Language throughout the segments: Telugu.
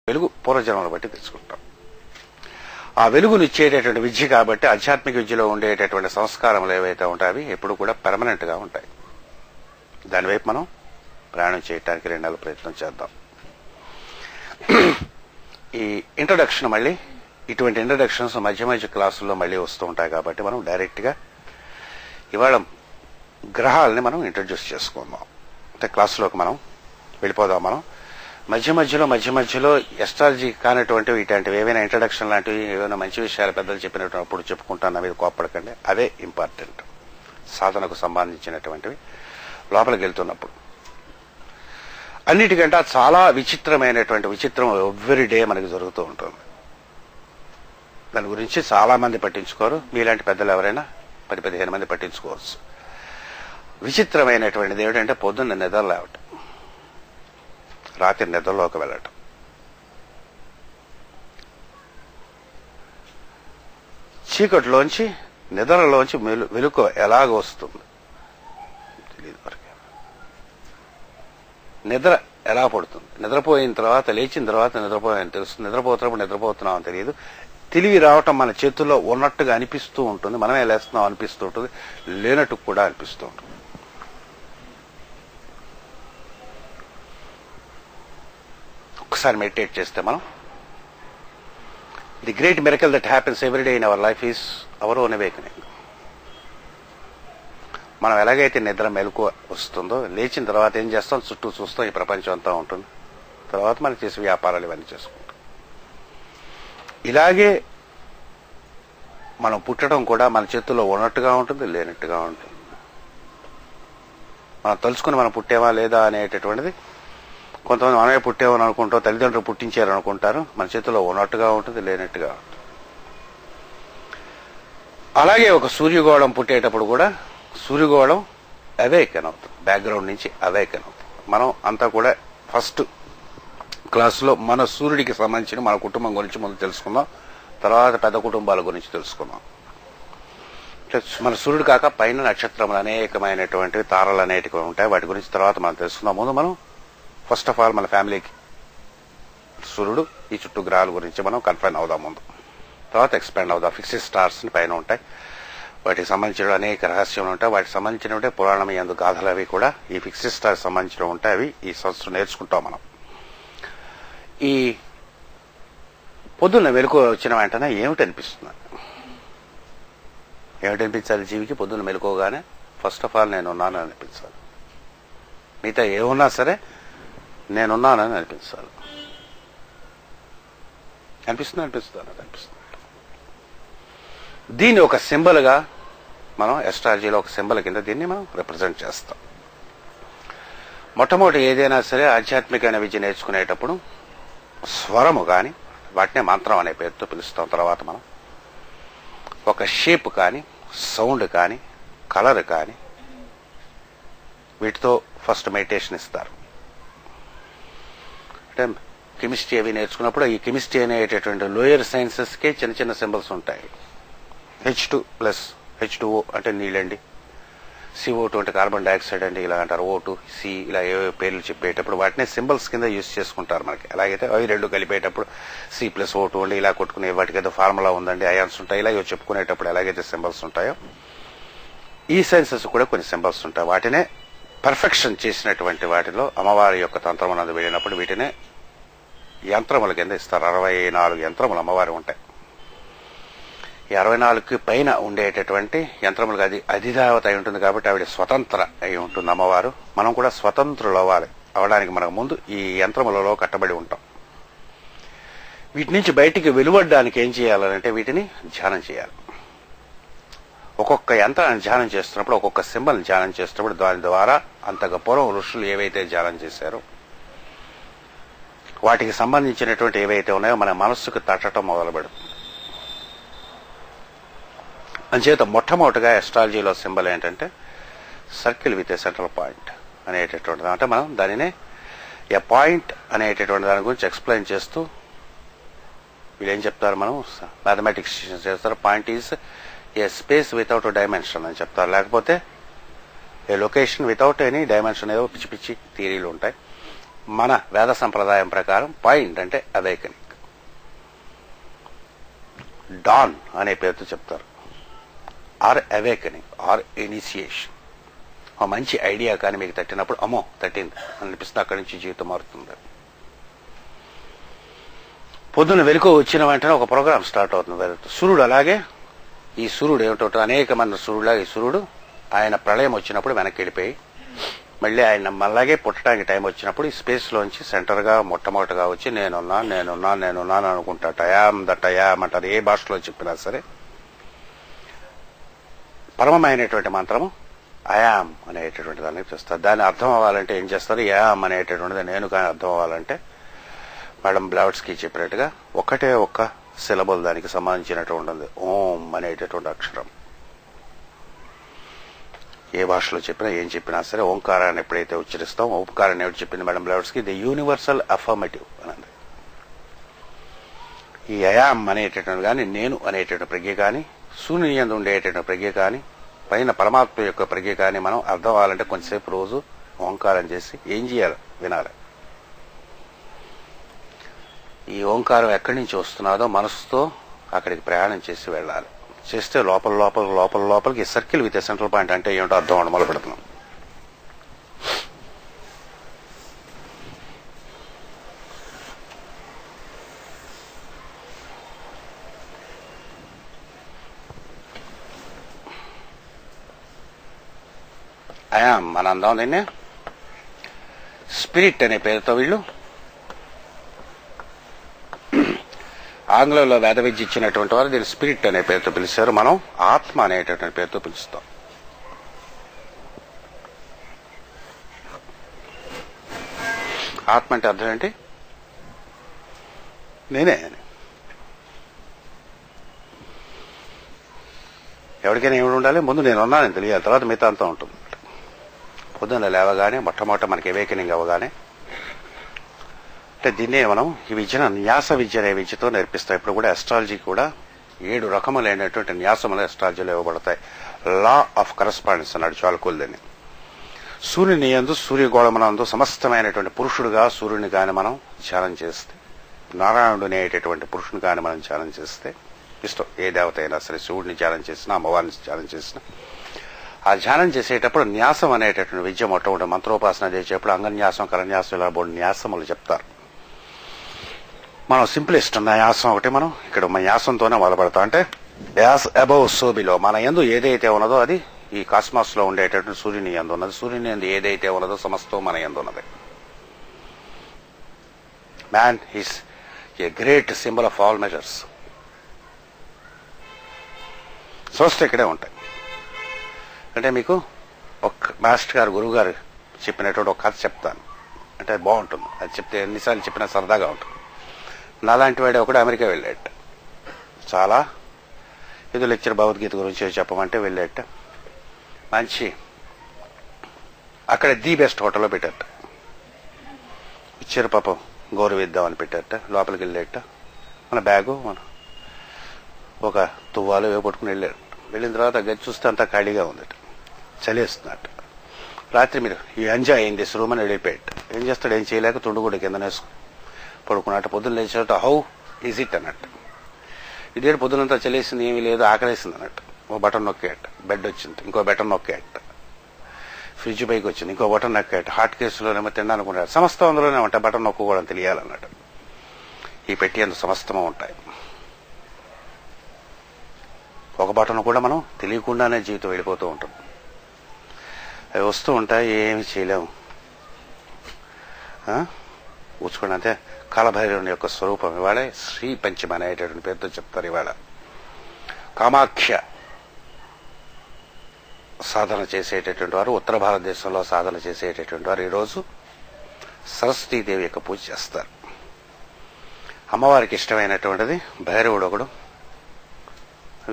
వెలుగు పూర్వజన్మను బట్టి తెలుసుకుంటాం. ఆ వెలుగును ఇచ్చేటటువంటి విద్య కాబట్టి ఆధ్యాత్మిక విద్యలో ఉండేటటువంటి సంస్కారములు ఏవైతే ఉంటాయో అవి ఎప్పుడు కూడా పెర్మనెంట్ గా ఉంటాయి. దానివైపు మనం ప్రయాణం చేయడానికి 2 నెలల ప్రయత్నం చేద్దాం. ఈ ఇంట్రడక్షన్ మళ్ళీ ఇటువంటి ఇంట్రడక్షన్స్ మధ్య మధ్య క్లాసుల్లో మళ్ళీ వస్తూ ఉంటాయి కాబట్టి మనం డైరెక్ట్ గా ఇవాళ గ్రహాలని మనం ఇంట్రడ్యూస్ చేసుకుందాం. అంటే క్లాసులోకి మనం వెళ్ళిపోదాం. మనం మధ్య మధ్యలో ఎస్ట్రాలజీ కానటువంటివి ఇట్లాంటివి ఏవైనా ఇంట్రడక్షన్ లాంటివి ఏమైనా మంచి విషయాలు పెద్దలు చెప్పినప్పుడు చెప్పుకుంటాను. అవి కోప్పడకండి, అవే ఇంపార్టెంట్. సాధనకు సంబంధించినటువంటివి లోపలికి వెళ్తున్నప్పుడు అన్నిటికంటే చాలా విచిత్రం ఎవ్రీ డే మనకి జరుగుతూ ఉంటుంది. దాని గురించి చాలా మంది పట్టించుకోరు. మీలాంటి పెద్దలు ఎవరైనా 10-15 మంది పట్టించుకోవచ్చు. విచిత్రమైనటువంటిది ఏమిటంటే పొద్దున్న నిద్ర లేవటం, రాత్రి నిద్రలోకి వెళ్ళటం. చీకటిలోంచి నిద్రలోంచి వెలుగు ఎలాగ వస్తుంది తెలియదు. వరకే నిద్ర ఎలా పడుతుంది, నిద్రపోయిన తర్వాత లేచిన తర్వాత నిద్రపోయాని తెలుస్తుంది. నిద్రపోతున్నాం అని తెలియదు. తెలివి రావటం మన చేతుల్లో ఉన్నట్టుగా అనిపిస్తూ ఉంటుంది. మనమే లేస్తున్నాం అనిపిస్తూ ఉంటుంది, లేనట్టు కూడా అనిపిస్తూ ఉంటుంది. ఒకసారి మెడిటేట్ చేస్తే మనం the great miracle that happens every day in our life is our own awakening. మనం ఎలాగైతే నిద్ర మెలకువ వస్తుందో లేచిన తర్వాత ఏం చేస్తాం, చుట్టూ చూస్తాం, ఈ ప్రపంచం అంతా ఉంటుంది. తర్వాత మనం చేసే వ్యాపారాలు ఇవన్నీ చేసుకుంటాం. ఇలాగే మనం పుట్టడం కూడా మన చేతుల్లో ఉన్నట్టుగా ఉంటుంది, లేనట్టుగా ఉంటుంది. మనం తలుచుకుని మనం పుట్టేవా లేదా అనేటటువంటిది కొంతమంది మనమే పుట్టేమని అనుకుంటాం, తల్లిదండ్రులు పుట్టించారు అనుకుంటారు. మన చేతిలో ఉన్నట్టుగా ఉంటుంది, లేనట్టుగా ఉంటుంది. అలాగే ఒక సూర్యగోళం పుట్టేటప్పుడు కూడా సూర్యగోళం అవేకన్ అవుతుంది, బ్యాక్గ్రౌండ్ నుంచి అవేకన్ అవుతుంది. మనం అంతా కూడా ఫస్ట్ క్లాసులో మన సూర్యుడికి సంబంధించిన మన కుటుంబం గురించి ముందు తెలుసుకుందాం. తర్వాత పెద్ద కుటుంబాల గురించి తెలుసుకుందాం. మన సూర్యుడు కాక పైన నక్షత్రములు అనేకమైనటువంటివి, తారలు అనేటివి ఉంటాయి. వాటి గురించి తర్వాత మనం తెలుసుకుందాం. ముందు మనం ఫస్ట్ ఆఫ్ ఆల్ మన ఫ్యామిలీకి సూర్యుడు, ఈ చుట్టూ గ్రహాల గురించి మనం కన్ఫైన్ అవుదాం ముందు. తర్వాత ఎక్స్పాండ్ అవుదాం. ఫిక్స్డ్ స్టార్స్ పైన ఉంటాయి, వాటికి సంబంధించిన అనేక రహస్యాలు ఉంటాయి. వాటికి సంబంధించిన పురాణం యందు గాథలు అవి కూడా ఈ ఫిక్స్డ్ స్టార్స్ సంబంధించిన ఉంటాయి. అవి ఈ సంవత్సరం నేర్చుకుంటాం మనం. ఈ పొద్దున్న మెలకు వచ్చిన వెంటనే ఏమిటనిపిస్తుంది? ఏమిటనిపించాలి జీవికి? పొద్దున్న మెలుకోగానే ఫస్ట్ ఆఫ్ ఆల్ నేనున్నాను అనిపించాలి. మిగతా ఏమున్నా సరే నేనున్నానని అనిపించాలి. అనిపిస్తుంది. దీన్ని ఒక సింబల్ గా మనం ఎస్ట్రాలజీలో ఒక సింబల్ కింద దీన్ని మనం రిప్రజెంట్ చేస్తాం. మొట్టమొదటి ఏదైనా సరే ఆధ్యాత్మికమైన విద్య నేర్చుకునేటప్పుడు స్వరము కానీ, వాటినే మంత్రం అనే పేరుతో పిలుస్తాం. తర్వాత మనం ఒక షేప్ కానీ, సౌండ్ కానీ, కలర్ కానీ, వీటితో ఫస్ట్ మెడిటేషన్ ఇస్తారు. అంటే కెమిస్ట్రీ అవి నేర్చుకున్నప్పుడు ఈ కెమిస్ట్రీ అనేటటువంటి లోయర్ సైన్సెస్ కే చిన్న చిన్న సింబల్స్ ఉంటాయి. H2+ H2O అంటే నీళ్ళండి, CO2 అంటే కార్బన్ డైఆక్సైడ్ అండి, ఇలా అంటారు. O2, C ఇలా ఏవో పేర్లు చెప్పేటప్పుడు వాటిని సింబల్స్ కింద యూజ్ చేసుకుంటారు. మనకి ఎలాగైతే అవి రెండు కలిపేటప్పుడు C+O2 అండి ఇలా కొట్టుకునే వాటికి ఏదో ఫార్ములా ఉందండి, అయాన్స్ ఉంటాయి, ఇలా చెప్పుకునేటప్పుడు ఎలాగైతే సింబల్స్ ఉంటాయో ఈ సైన్సెస్ కూడా కొన్ని సింబల్స్ ఉంటాయి. వాటినే పర్ఫెక్షన్ చేసినటువంటి వాటిలో అమ్మవారి యొక్క తంత్రమునందు వెళ్ళినప్పుడు వీటినే యంత్రముల కింద ఇస్తారు. 64 యంత్రములు అమ్మవారి ఉంటాయి. ఈ 64కి పైన ఉండేటటువంటి యంత్రములకు అధిదేవత అయి ఉంటుంది కాబట్టి ఆవిడ స్వతంత్ర అయి ఉంటుంది అమ్మవారు. మనం కూడా స్వతంత్రులు అవడానికి మనకు ముందు ఈ యంత్రములలో కట్టబడి ఉంటాం. వీటి నుంచి బయటికి వెలువడడానికి ఏం చేయాలంటే వీటిని ధ్యానం చేయాలి. ఒక్కొక్క యంత్రాన్ని ధ్యానం చేస్తున్నప్పుడు, ఒక్కొక్క సింబల్ని ధ్యానం చేస్తున్నప్పుడు దాని ద్వారా అంతగా పూర్వం ఋషులు ఏవైతే ధ్యానం చేశారో వాటికి సంబంధించినటువంటి ఏవైతే ఉన్నాయో మన మనస్సుకు తట్టడం మొదలుపెడుతుంది. అంచేత మొట్టమొదటిగా ఎస్ట్రాలజీలో సింబల్ ఏంటంటే circle with a central point అనేటటువంటిది. అంటే మనం దానినే ఏ పాయింట్ అనేటటువంటి దాని గురించి ఎక్స్ప్లెయిన్ చేస్తూ వీళ్ళు ఏం చెప్తారు, మనం మ్యాథమెటిక్స్ చేస్తారు. Point is a space without dimension అని చెప్తారు. లేకపోతే ఏ లొకేషన్ వితౌట్ ఎనీ డైమెన్షన్, ఏదో పిచ్చి పిచ్చి థియరీలు ఉంటాయి. మన వేద సంప్రదాయం ప్రకారం పాయింట్ అంటే అవేకనింగ్. డాన్ అనే పేరుతో చెప్తారు. Or awakening or initiation. ఒక మంచి ఐడియా కానీ మీకు తట్టినప్పుడు అమ్మో తట్టింది అనిపిస్తుంది, అక్కడి నుంచి జీవితం మారుతుంది. పొద్దున వెలుగు వచ్చిన వెంటనే ఒక ప్రోగ్రామ్ స్టార్ట్ అవుతుంది. సూర్యుడు అలాగే, ఈ సూర్యుడు ఏమిటో అనేక మంది సూర్యుడులాగా ఈ సూర్యుడు ఆయన ప్రళయం వచ్చినప్పుడు వెనక్కి వెళ్ళిపోయి మళ్ళీ ఆయన అలాగే పుట్టడానికి టైం వచ్చినప్పుడు ఈ స్పేస్ లోంచి సెంటర్ గా మొట్టమొదటిగా వచ్చి నేనున్నాను అనుకుంటా. టయామ్ దట్టయామ్ అంటారు. ఏ భాషలో చెప్పినా సరే పరమమైనటువంటి మంత్రము అయామ్ అనేటటువంటి దాన్ని చేస్తారు. దాన్ని అర్థం అవ్వాలంటే ఏం చేస్తారు? యామ్ అనేటటువంటిది నేను కానీ అర్థం అవ్వాలంటే మేడం బ్లావట్స్కి చెప్పినట్టుగా ఒక్కటే ఒక్క సిలబుల్ దానికి సంబంధించినటువంటి ఉంటుంది. ఓం అనేటటువంటి అక్షరం. ఏ భాషలో చెప్పినా ఏం చెప్పినా సరే ఓంకారాన్ని ఎప్పుడైతే ఉచ్చరిస్తాం, ఓంకారాన్ని ఎవరు చెప్పింది మేడం బ్లావట్స్కి? ది యూనివర్సల్ అఫర్మేటివ్ అనండి. ఈ అయామ్ అనేటటువంటి కానీ, నేను అనేటటువంటి ప్రజ్ఞ కానీ, శూన్యం యందు ఉండేటటువంటి ప్రజ్ఞ కానీ, పైన పరమాత్మ యొక్క ప్రజ్ఞ కానీ మనం అర్థం అవ్వాలంటే కొంతసేపు రోజు ఓంకారం చేసి ఏం చేయాలి? వినాలి. ఈ ఓంకారం ఎక్కడి నుంచి వస్తున్నాదో మనసుతో అక్కడికి ప్రయాణం చేసి వెళ్ళాలి. చేస్తే లోపలికి సర్కిల్ విత్ సెంట్రల్ పాయింట్ అంటే ఏమిటో అర్థం అవడం మొదలు పెడుతున్నాం. అయామ్ మన అందాం. దీన్నే స్పిరిట్ అనే పేరుతో వీళ్ళు ఆంగ్లంలో వేద విద్య ఇచ్చినటువంటి వారు దీన్ని స్పిరిట్ అనే పేరుతో పిలిచారు. మనం ఆత్మ అనేటటువంటి పేరుతో పిలుస్తాం. ఆత్మ అంటే అర్థం ఏంటి? నేనే. ఎవరికైనా ఏమి ఉండాలి? ముందు నేను ఉన్నానని తెలియాలి, తర్వాత మిగతా అంతా ఉంటుంది. పొద్దున్న లేవగానే మొట్టమొదట మనకి అవేకనింగ్ అవ్వగానే అంటే దీన్నే మనం ఈ విద్యను న్యాస విద్య అనే విద్యతో నేర్పిస్తాం. ఇప్పుడు కూడా అస్ట్రాలజీ కూడా 7 రకములైనటువంటి న్యాసములు అస్ట్రాలజీలో ఇవ్వబడతాయి. లా ఆఫ్ కరస్పాండెన్స్ అన్నాడు చాలుకోల్దని. సూర్యుని యందు సూర్యగోళమునందు సమస్తమైనటువంటి పురుషుడుగా సూర్యుని కాని మనం ధ్యానం చేస్తే, నారాయణుడు అనేటటువంటి పురుషుని కాని మనం ధ్యానం చేస్తే, ఇష్టం ఏ దేవత అయినా సరే, శివుడిని ధ్యానం చేసినా అమ్మవారిని ధ్యానం చేసినా, ఆ ధ్యానం చేసేటప్పుడు న్యాసం అనేటటువంటి విద్య మొట్టమొదటి మంత్రోపాసన చేసేటప్పుడు అంగన్యాసం కరన్యాసం ఇలా 3 న్యాసములు చెప్తారు. మనం సింప్లెస్ట్ న్యాసం ఒకటి మనం ఇక్కడ న్యాసంతోనే మొదలుపెడతాం. అంటే యాస్ అబౌవ్ సో బిలో, మన యందు ఏదైతే ఉన్నదో అది ఈ కాస్మాస్ లో ఉండేటటువంటి సూర్యుని యందు ఉన్నది. సూర్యుని యందు ఏదైతే ఉన్నదో సమస్తం మన యందు ఉన్నది. Man is a great symbol of all measures. సమస్త ఇక్కడే ఉంటాయి. అంటే మీకు ఒక మాస్టర్ గారు గురువు గారు చెప్పినటువంటి ఒక కథ చెప్తాను. అంటే అది బాగుంటుంది. అది చెప్తే ఎన్నిసార్లు చెప్పినా సరదాగా ఉంటుంది. నాలాంటి వాడే ఒకడు అమెరికా వెళ్ళాట. చాలా ఏదో లెక్చర్ భగవద్గీత గురించి చెప్పమంటే వెళ్ళాట. మంచి అక్కడ ది బెస్ట్ హోటల్లో పెట్టారట. ఇచ్చారు పాపం, గౌరవిద్దామని పెట్టారట. లోపలికి వెళ్ళాట. మన బ్యాగు మన ఒక తువ్వాలు ఏవో పట్టుకుని వెళ్ళారు. వెళ్ళిన తర్వాత గది చూస్తే అంతా ఖాళీగా ఉందట. చలేస్తున్నట్టు. రాత్రి మీరు ఈ ఎంజాయ్ అయింది రూమ్ అని వెళ్ళిపోయాట. ఏం చేస్తాడు? ఏం చేయలేక తుండుగుడ్డ కింద వేసుకు పడుకున్నట్టు. పొద్దున్న లేచేట హౌ ఈజ్ ఇట్ అన్నట్టు. ఇదే పొద్దునంతా చలేసింది, ఏమీ లేదు, ఆకలేసింది అన్నట్టు. ఓ బటన్ నొక్కేట, బెడ్ వచ్చింది. ఇంకో బటన్ నొక్కేట, ఫ్రిడ్జ్ పైకి వచ్చింది. ఇంకో బటన్ నొక్కేట, హాట్ కేసులోనేమో తినడానుకున్నాడు. సమస్తం అందులోనే ఉంటాయి. బటన్ నొక్కుకోవడం తెలియాలన్నట్టు. ఈ పెట్టి అంత సమస్తము ఉంటాయి. ఒక బటన్ కూడా మనం తెలియకుండానే జీవితం వెళ్ళిపోతూ ఉంటుంది. అవి వస్తూ ఉంటాయి, ఏమి చేయలేము. ఊచుకోండి. అంతే కాలభైరవుని యొక్క స్వరూపం ఇవాళ శ్రీ పంచమ అనేటటువంటి పేరుతో చెప్తారు. ఇవాళ కామాఖ్య సాధన చేసేటటువంటి వారు, ఉత్తర భారతదేశంలో సాధన చేసేటటువంటి వారు ఈరోజు సరస్వతీదేవి యొక్క పూజ చేస్తారు. అమ్మవారికి ఇష్టమైనటువంటిది భైరవుడు ఒకడు.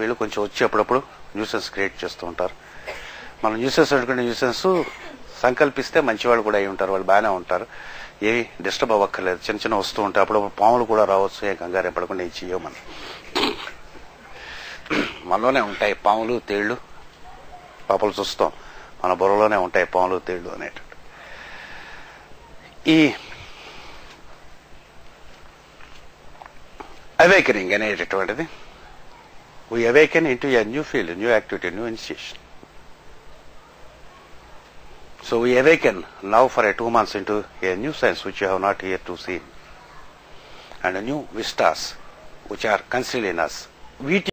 వీళ్ళు కొంచెం వచ్చి అప్పుడప్పుడు న్యూసెన్స్ క్రియేట్ చేస్తూ ఉంటారు. మనం న్యూసెన్స్ అనుకునే న్యూసెన్స్ సంకల్పిస్తే మంచివాళ్ళు కూడా అయి ఉంటారు. వాళ్ళు బాగానే ఉంటారు, ఏవి డిస్టర్బ్ అవ్వక్కర్లేదు. చిన్న చిన్న వస్తూ ఉంటాయి. అప్పుడు పాములు కూడా రావచ్చు. ఏ కంగారు పడకుండా ఏం చెయ్యవు. మనలోనే ఉంటాయి పాములు తేళ్లు. పాపలు చూస్తాం, మన బుర్రలోనే ఉంటాయి పాములు తేళ్లు అనేటువంటి. ఈ అవేకనింగ్ అనేటటువంటిది. We awaken into a new field, new activity, new initiation. So we awaken now for 2 months into a new sense which you have not yet to see, and a new vistas which are concealed in us.